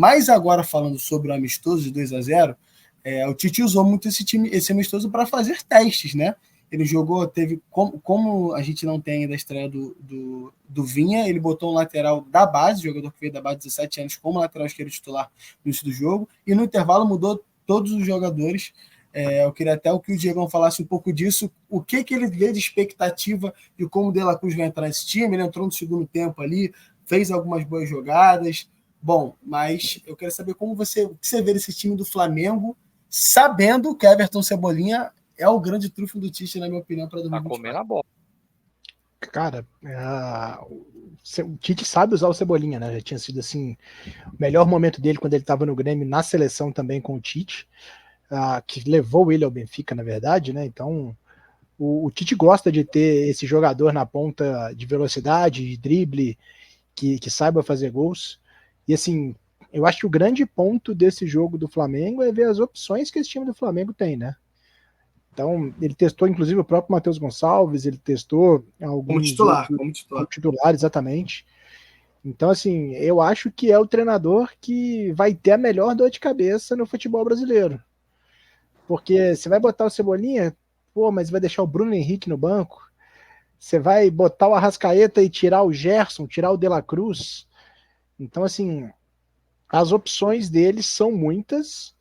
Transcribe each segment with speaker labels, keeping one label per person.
Speaker 1: Mas agora, falando sobre o amistoso de 2-0, o Tite usou muito esse amistoso para fazer testes, né? Ele jogou, como a gente não tem ainda a estreia do Vinha, ele botou um lateral da base, jogador que veio da base de 17 anos, como lateral esquerdo titular no início do jogo, e no intervalo mudou todos os jogadores. Eu queria até que o Diegão falasse um pouco disso, o que ele vê de expectativa e como o De La Cruz vai entrar nesse time. Ele entrou no segundo tempo ali, fez algumas boas jogadas. Bom, mas eu quero saber o que você vê desse time do Flamengo, sabendo que Everton Cebolinha é o grande trunfo do Tite, na minha opinião, para 2024.
Speaker 2: Tá comendo a bola.
Speaker 3: Cara, o Tite sabe usar o Cebolinha, né? Já tinha sido assim, o melhor momento dele quando ele estava no Grêmio, na seleção também com o Tite, que levou ele ao Benfica, na verdade, né? Então, o Tite gosta de ter esse jogador na ponta de velocidade, de drible, que saiba fazer gols. E assim, eu acho que o grande ponto desse jogo do Flamengo é ver as opções que esse time do Flamengo tem, né? Então, ele testou, inclusive, o próprio Matheus Gonçalves, ele testou alguns
Speaker 1: como
Speaker 3: titular, exatamente. Então, assim, eu acho que é o treinador que vai ter a melhor dor de cabeça no futebol brasileiro. Porque você vai botar o Cebolinha, mas vai deixar o Bruno Henrique no banco, você vai botar o Arrascaeta e tirar o Gerson, tirar o De La Cruz. Então, assim, as opções deles são muitas,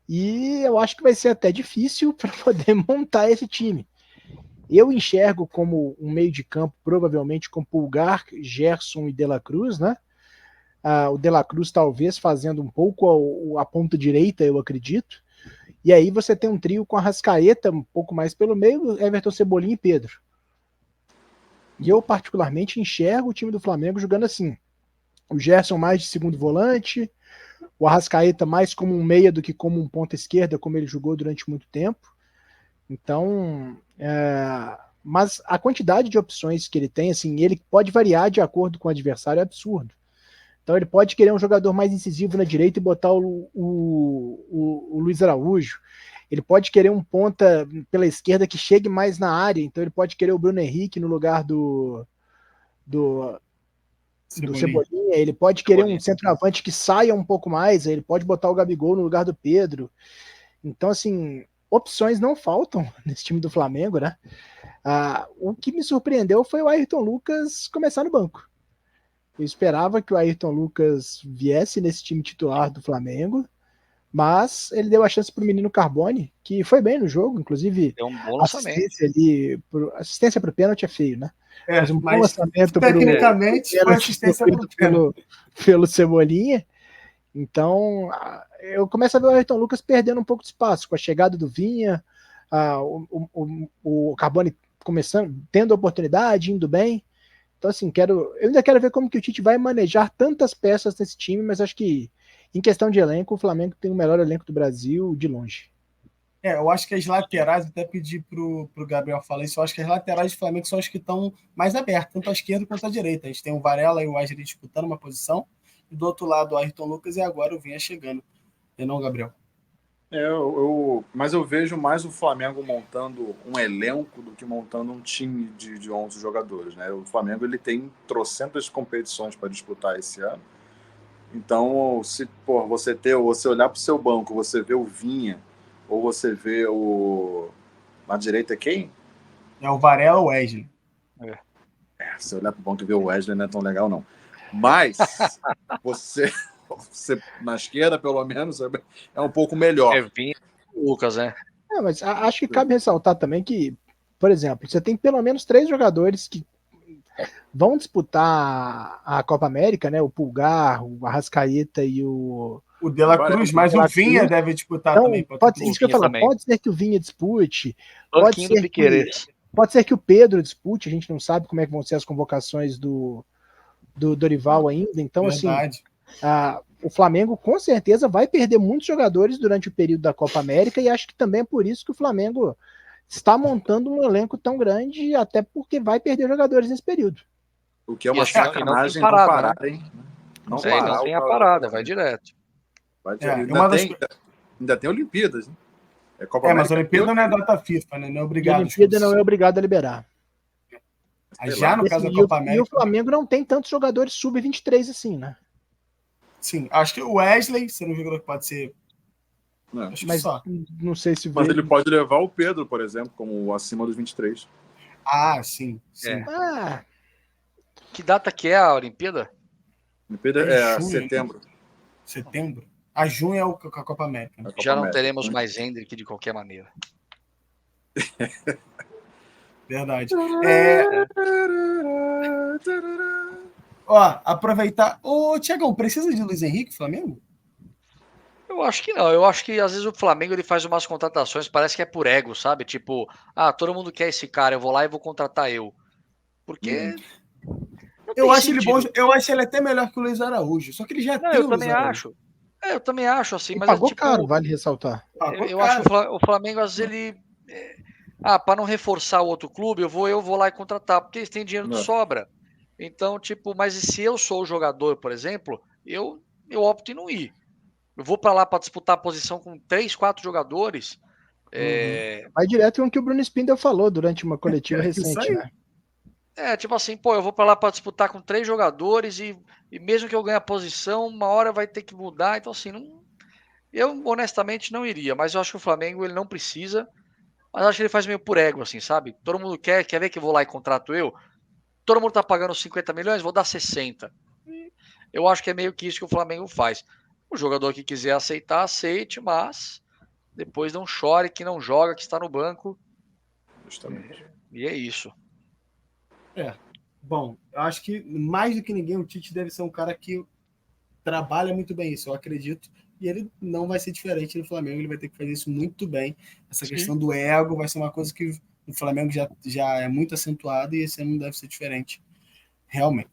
Speaker 3: e eu acho que vai ser até difícil para poder montar esse time. Eu enxergo como um meio de campo, provavelmente com Pulgar, Gerson e De La Cruz, né? O De La Cruz talvez fazendo um pouco a ponta direita, eu acredito. E aí você tem um trio com a Arrascaeta um pouco mais pelo meio, Everton, Cebolinha e Pedro. E eu particularmente enxergo o time do Flamengo jogando assim. O Gerson mais de segundo volante, o Arrascaeta mais como um meia do que como um ponta esquerda, como ele jogou durante muito tempo. Então, mas a quantidade de opções que ele tem, assim, ele pode variar de acordo com o adversário, é absurdo. Então ele pode querer um jogador mais incisivo na direita e botar o Luiz Araújo. Ele pode querer um ponta pela esquerda que chegue mais na área. Então ele pode querer o Bruno Henrique no lugar do Cebolinha. Ele pode querer um centroavante que saia um pouco mais. Ele pode botar o Gabigol no lugar do Pedro. Então, assim, opções não faltam nesse time do Flamengo, né? O que me surpreendeu foi o Ayrton Lucas começar no banco. Eu esperava que o Ayrton Lucas viesse nesse time titular do Flamengo, mas ele deu a chance para o menino Carbone, que foi bem no jogo, inclusive
Speaker 2: deu um bom lançamento.
Speaker 3: Assistência para o pênalti é feio, né?
Speaker 1: Mas
Speaker 3: um bom lançamento
Speaker 1: tecnicamente foi assistência
Speaker 3: pelo Cebolinha. Então, eu começo a ver o Ayrton Lucas perdendo um pouco de espaço com a chegada do Vinha, o Carbone tendo oportunidade, indo bem. Então, assim, eu ainda quero ver como que o Tite vai manejar tantas peças nesse time, mas acho que, em questão de elenco, o Flamengo tem o melhor elenco do Brasil de longe.
Speaker 1: Eu acho que as laterais, até pedi pro Gabriel falar isso, eu acho que as laterais do Flamengo são as que estão mais abertas, tanto à esquerda quanto à direita. A gente tem o Varela e o Wesley disputando uma posição, e do outro lado o Ayrton Lucas, e agora o Vinha chegando. E não, Gabriel?
Speaker 4: Mas eu vejo mais o Flamengo montando um elenco do que montando um time de 11 jogadores, né? O Flamengo ele tem trocentas competições para disputar esse ano. Então, se você olhar para o seu banco, você vê o Vinha, ou você vê na direita quem?
Speaker 1: É o Varela ou o Wesley.
Speaker 4: Se olhar para o banco e ver o Wesley não é tão legal, não. Mas você na esquerda, pelo menos, é um pouco melhor.
Speaker 2: Vinha o Lucas, né?
Speaker 3: Mas acho que cabe ressaltar também que, por exemplo, você tem pelo menos 3 jogadores que vão disputar a Copa América, né? O Pulgar, o Arrascaeta e o
Speaker 1: De La Cruz, mas o Vinha deve disputar também.
Speaker 3: Isso que eu falo, pode ser que o Vinha dispute, pode ser que o Pedro dispute, a gente não sabe como é que vão ser as convocações do Dorival ainda, então
Speaker 1: Verdade.
Speaker 3: Assim, o Flamengo com certeza vai perder muitos jogadores durante o período da Copa América, e acho que também é por isso que o Flamengo está montando um elenco tão grande, até porque vai perder jogadores nesse período.
Speaker 4: O que é uma sacanagem não parar, hein?
Speaker 2: Não tem a parada, vai direto.
Speaker 4: Ainda tem Olimpíadas, né?
Speaker 1: Mas a Olimpíada não é data FIFA, né? Não é obrigado.
Speaker 3: A Olimpíada não é obrigado a liberar.
Speaker 1: Já no caso da Copa América.
Speaker 3: E o Flamengo não tem tantos jogadores sub-23 assim, né?
Speaker 1: Sim, acho que o Wesley seria um jogador que pode ser. Acho que
Speaker 3: Mas
Speaker 1: só.
Speaker 3: não sei se
Speaker 4: Mas ele pode levar o Pedro, por exemplo, como acima dos 23.
Speaker 1: Ah, sim.
Speaker 2: Que data que é a Olimpíada?
Speaker 4: A Olimpíada é setembro.
Speaker 1: Setembro? A junho é a Copa América. Né?
Speaker 2: Já não teremos mais Hendrick de qualquer maneira.
Speaker 1: Verdade. Aproveitar. Ô, Tiagão, precisa de Luiz Henrique, Flamengo?
Speaker 2: Eu acho que não. Eu acho que às vezes o Flamengo ele faz umas contratações, parece que é por ego, sabe? Tipo, todo mundo quer esse cara, eu vou lá e vou contratar eu. Porque.
Speaker 1: Eu acho ele bom, eu acho ele até melhor que o Luiz Araújo. Só que ele já tem
Speaker 2: o Luiz Araújo. Eu também acho, assim,
Speaker 3: ele
Speaker 2: mas
Speaker 3: pagou caro, vale ressaltar.
Speaker 2: Eu acho que o Flamengo, às vezes, ele. Para não reforçar o outro clube, eu vou lá e contratar, porque eles têm dinheiro de sobra. Então, tipo, mas se eu sou o jogador, por exemplo, eu opto em não ir. Eu vou para lá para disputar a posição com 3, 4 jogadores.
Speaker 3: Vai direto com o que o Bruno Spindel falou durante uma coletiva recente, né?
Speaker 2: Tipo assim, eu vou para lá para disputar com 3 jogadores e mesmo que eu ganhe a posição, uma hora vai ter que mudar. Então, assim, eu honestamente não iria, mas eu acho que o Flamengo ele não precisa. Mas acho que ele faz meio por ego, assim, sabe? Todo mundo quer ver que eu vou lá e contrato eu. Todo mundo tá pagando 50 milhões, vou dar 60. Eu acho que é meio que isso que o Flamengo faz. O jogador que quiser aceitar, aceite, mas depois não chore que não joga, que está no banco.
Speaker 4: Justamente.
Speaker 2: E é isso.
Speaker 1: Bom, eu acho que mais do que ninguém, o Tite deve ser um cara que trabalha muito bem isso, eu acredito. E ele não vai ser diferente no Flamengo, ele vai ter que fazer isso muito bem. Essa questão do ego vai ser uma coisa que o Flamengo já é muito acentuada e esse ano não deve ser diferente, realmente.